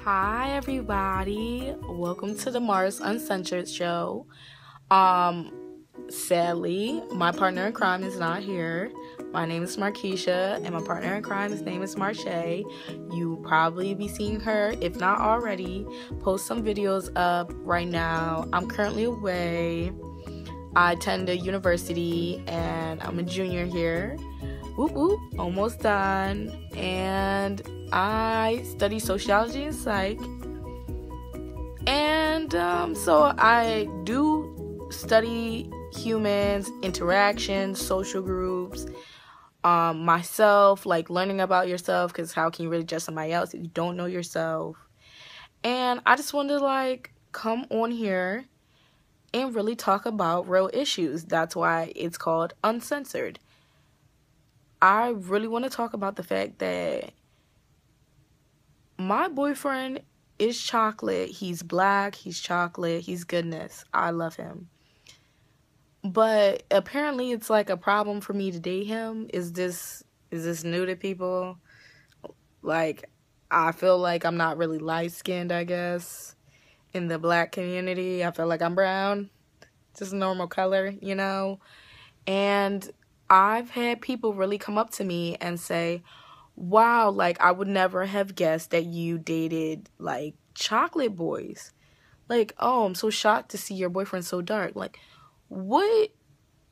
Hi everybody. Welcome to the Mars Uncensored show. Sadly, my partner in crime is not here. My name is Markeisha and my partner in crime, his name is Marche. You probably be seeing her, if not already, post some videos up right now. I'm currently away. I attend a university and I'm a junior here. Whoop whoop, almost done. And I study sociology and psych. And so I do study humans, interactions, social groups, myself, like learning about yourself, because how can you really judge somebody else if you don't know yourself? And I just wanted to come on here and really talk about real issues. That's why it's called Uncensored. I really want to talk about the fact that my boyfriend is chocolate. He's black, he's chocolate, he's goodness. I love him. But apparently it's like a problem for me to date him. Is this new to people? Like, I feel like I'm not really light-skinned, I guess. In the black community, I feel like I'm brown. Just normal color, you know? And I've had people really come up to me and say, wow, like, I would never have guessed that you dated, like, chocolate boys. Like, oh, I'm so shocked to see your boyfriend so dark. Like, what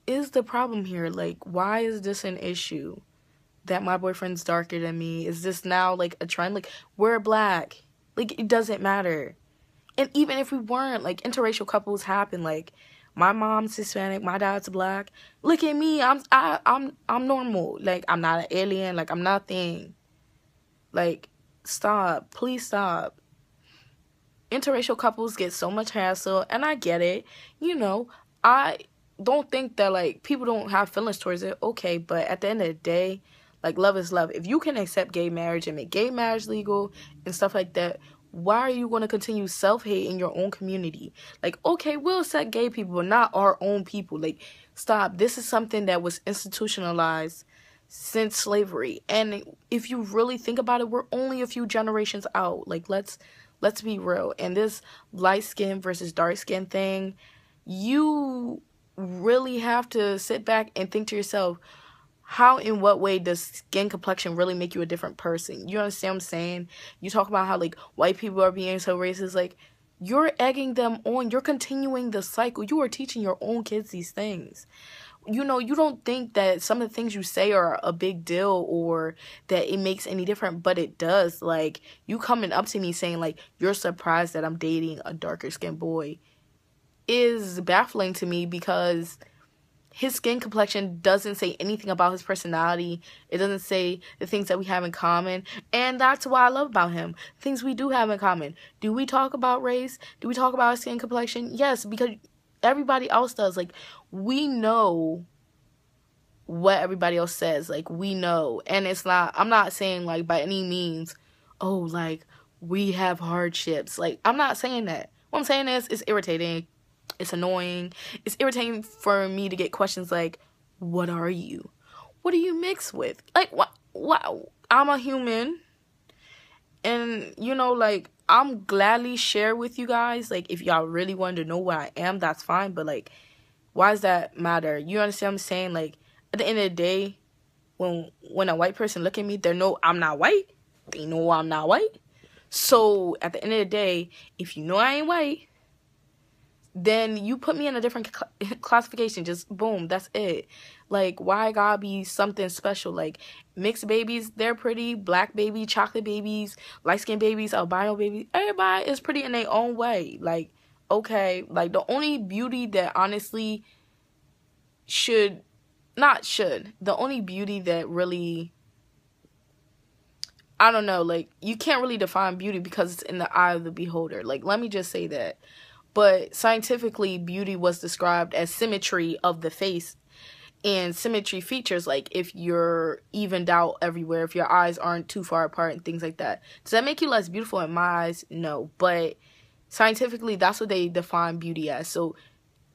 is the problem here? Like, why is this an issue that my boyfriend's darker than me? Is this now, like, a trend? Like, we're black. Like, it doesn't matter. And even if we weren't, like, interracial couples happen. Like, my mom's Hispanic, my dad's black. Look at me, I'm normal. Like, I'm not an alien. Like, I'm nothing. Like, stop. Please stop. Interracial couples get so much hassle, and I get it. You know, I don't think that, like, people don't have feelings towards it. Okay, but at the end of the day, like, love is love. If you can accept gay marriage and make gay marriage legal and stuff like that, why are you going to continue self-hate in your own community? Like, okay, we'll accept gay people, but not our own people. Like, stop. This is something that was institutionalized since slavery. And if you really think about it, we're only a few generations out. Like, let's be real. And this light skin versus dark skin thing, you really have to sit back and think to yourself, how, in what way does skin complexion really make you a different person? You understand what I'm saying? You talk about how, like, white people are being so racist. Like, you're egging them on. You're continuing the cycle. You are teaching your own kids these things. You know, you don't think that some of the things you say are a big deal or that it makes any different, but it does. Like, you coming up to me saying, like, you're surprised that I'm dating a darker skinned boy is baffling to me, because his skin complexion doesn't say anything about his personality. It doesn't say the things that we have in common. And that's what I love about him. Things we do have in common. Do we talk about race? Do we talk about skin complexion? Yes, because everybody else does. Like, we know what everybody else says. Like, we know. And it's not, I'm not saying, like, by any means, oh, like, we have hardships. Like, I'm not saying that. What I'm saying is, it's irritating. It's annoying. It's irritating for me to get questions like, what are you? What do you mix with? Like, what? I'm a human. And, you know, like, I'm gladly share with you guys. Like, if y'all really wanted to know what I am, that's fine. But, like, why does that matter? You understand what I'm saying? Like, at the end of the day, when a white person look at me, they know I'm not white. They know I'm not white. So, at the end of the day, if you know I ain't white, then you put me in a different classification. Just boom, that's it. Like, why gotta be something special? Like, mixed babies, they're pretty. Black baby, chocolate babies, light-skinned babies, albino babies, everybody is pretty in their own way. Like, okay, like, the only beauty that honestly the only beauty that really, I don't know, like, you can't really define beauty because it's in the eye of the beholder. Like, let me just say that. But scientifically, beauty was described as symmetry of the face and symmetry features, like if you're evened out everywhere, if your eyes aren't too far apart and things like that. Does that make you less beautiful in my eyes? No. But scientifically, that's what they define beauty as. So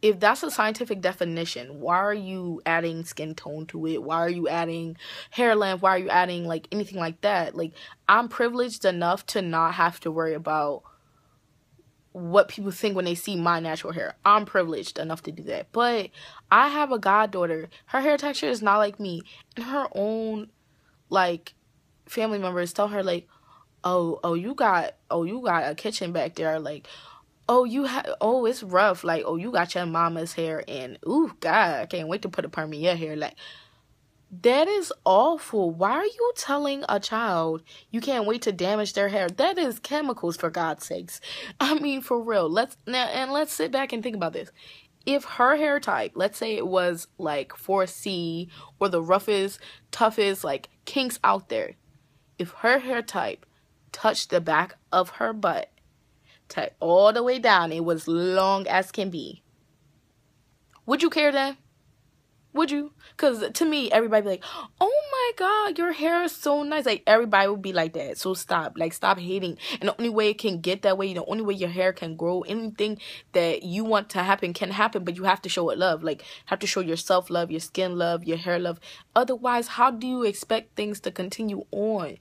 if that's a scientific definition, why are you adding skin tone to it? Why are you adding hair length? Why are you adding like anything like that? Like, I'm privileged enough to not have to worry about what people think when they see my natural hair. I'm privileged enough to do that. But I have a goddaughter. Her hair texture is not like me. And her own like family members tell her like, oh you got a kitchen back there, like, it's rough, like, oh, you got your mama's hair, and ooh, God, I can't wait to put a perm in your hair. Like, that is awful. Why are you telling a child you can't wait to damage their hair? That is chemicals, for God's sakes. I mean, for real. Let's sit back and think about this. If her hair type, let's say it was like 4C or the roughest, toughest, like, kinks out there. If her hair type touched the back of her butt, all the way down, it was long as can be, would you care then? Would you? Because to me, everybody be like, oh my God, your hair is so nice. Like, everybody would be like that. So stop. Like, stop hating. And the only way it can get that way, the only way your hair can grow, anything that you want to happen can happen, but you have to show it love. Like, have to show yourself love, your skin love, your hair love. Otherwise, how do you expect things to continue on?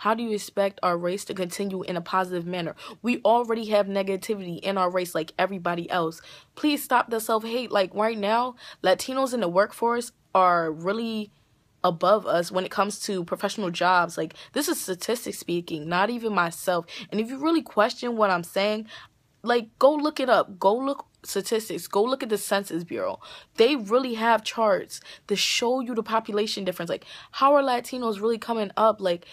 How do you expect our race to continue in a positive manner? We already have negativity in our race like everybody else. Please stop the self-hate. Like, right now, Latinos in the workforce are really above us when it comes to professional jobs. Like, this is statistics speaking, not even myself. And if you really question what I'm saying, like, go look it up. Go look statistics. Go look at the Census Bureau. They really have charts to show you the population difference. Like, how are Latinos really coming up? Like,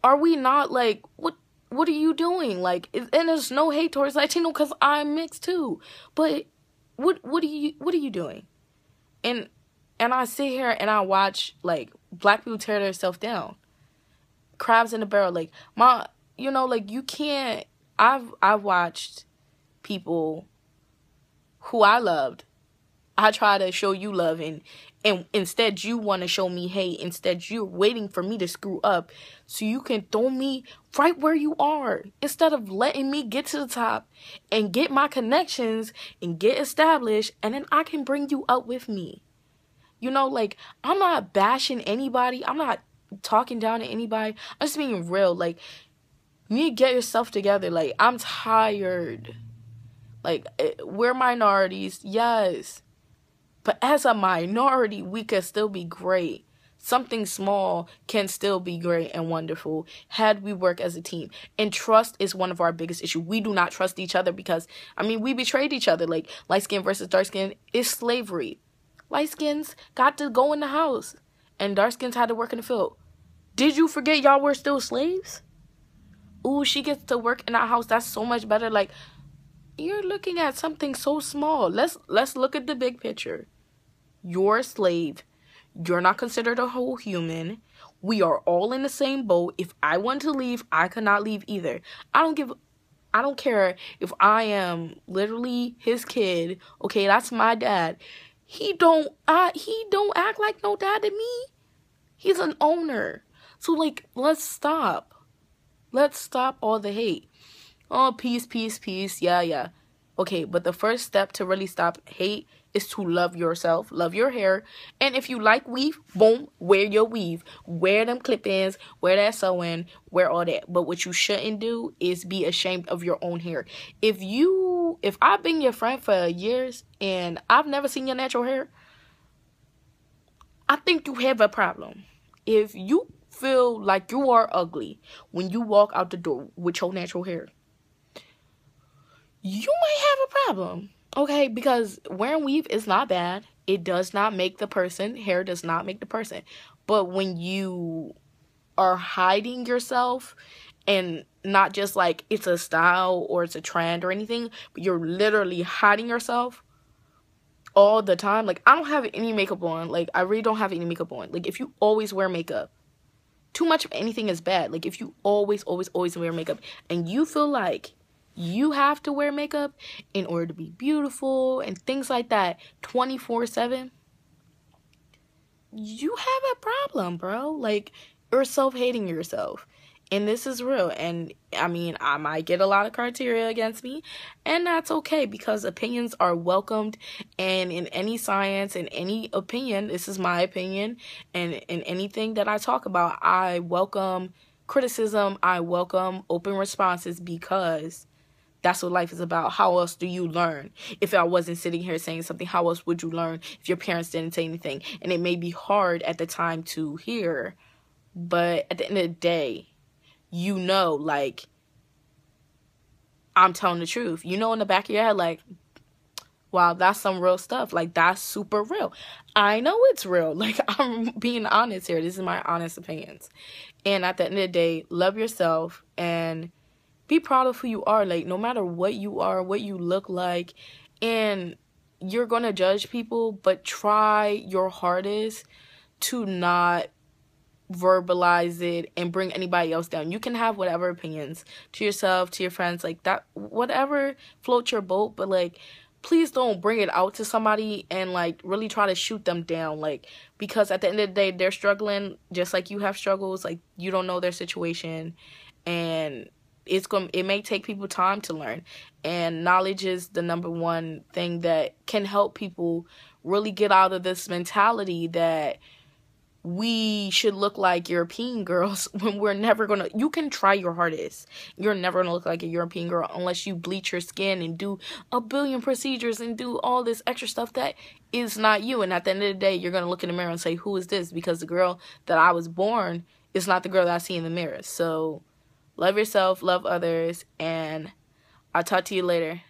are we not, like, what are you doing? Like, and there's no hate towards Latino because I'm mixed too. But what are you doing? And I sit here and I watch, like, black people tear themselves down. Crabs in the barrel. Like, like, you can't. I've watched people who I loved. I try to show you love, and instead you want to show me hate. Instead, you're waiting for me to screw up so you can throw me right where you are, instead of letting me get to the top and get my connections and get established, and then I can bring you up with me. Like, I'm not bashing anybody. I'm not talking down to anybody. I'm just being real. Like, you need to get yourself together. Like, I'm tired. Like, we're minorities, yes. But as a minority, we can still be great. Something small can still be great and wonderful had we work as a team. And trust is one of our biggest issues. We do not trust each other because, we betrayed each other. Like, light skin versus dark skin is slavery. Light skins got to go in the house, and dark skins had to work in the field. Did you forget y'all were still slaves? Ooh, she gets to work in our house. That's so much better. Like, you're looking at something so small. Let's look at the big picture. You're a slave. You're not considered a whole human. We are all in the same boat. If I want to leave, I could not leave either. I don't care if I am literally his kid. Okay, that's my dad. He don't act like no dad to me. He's an owner. So, like, let's stop. Let's stop all the hate. Oh, peace. Yeah. Okay, but the first step to really stop hate is to love yourself, love your hair. And if you like weave, boom, wear your weave. Wear them clip-ins, wear that sew-in, wear all that. But what you shouldn't do is be ashamed of your own hair. If I've been your friend for years and I've never seen your natural hair, I think you have a problem. If you feel like you are ugly when you walk out the door with your natural hair, you might have a problem, okay? Because wearing weave is not bad. It does not make the person. Hair does not make the person. But when you are hiding yourself, and not just like it's a style or it's a trend or anything, but you're literally hiding yourself all the time. Like, I don't have any makeup on. Like, I really don't have any makeup on. Like, if you always wear makeup, too much of anything is bad. Like, if you always wear makeup and you feel like you have to wear makeup in order to be beautiful and things like that 24/7, you have a problem, bro. Like, you're self-hating yourself. And this is real. And I mean, I might get a lot of criteria against me, and that's okay, because opinions are welcomed. And in any science, in any opinion, this is my opinion, and in anything that I talk about, I welcome criticism, I welcome open responses, because that's what life is about. How else do you learn? If I wasn't sitting here saying something, how else would you learn if your parents didn't say anything? And it may be hard at the time to hear, but at the end of the day, you know, like, I'm telling the truth. You know, in the back of your head, like, wow, that's some real stuff. Like, that's super real. I know it's real. Like, I'm being honest here. This is my honest opinions. And at the end of the day, love yourself and be proud of who you are. Like, no matter what you are, what you look like, and you're going to judge people, but try your hardest to not verbalize it and bring anybody else down. You can have whatever opinions to yourself, to your friends, like that, whatever floats your boat, but like, please don't bring it out to somebody and like really try to shoot them down, like, because at the end of the day, they're struggling just like you have struggles. Like, you don't know their situation, and it may take people time to learn, and knowledge is the number one thing that can help people really get out of this mentality that we should look like European girls when we're never gonna. You can try your hardest, you're never gonna look like a European girl unless you bleach your skin and do a billion procedures and do all this extra stuff that is not you. And at the end of the day, you're gonna look in the mirror and say, who is this? Because the girl that I was born is not the girl that I see in the mirror. So love yourself, love others, and I'll talk to you later.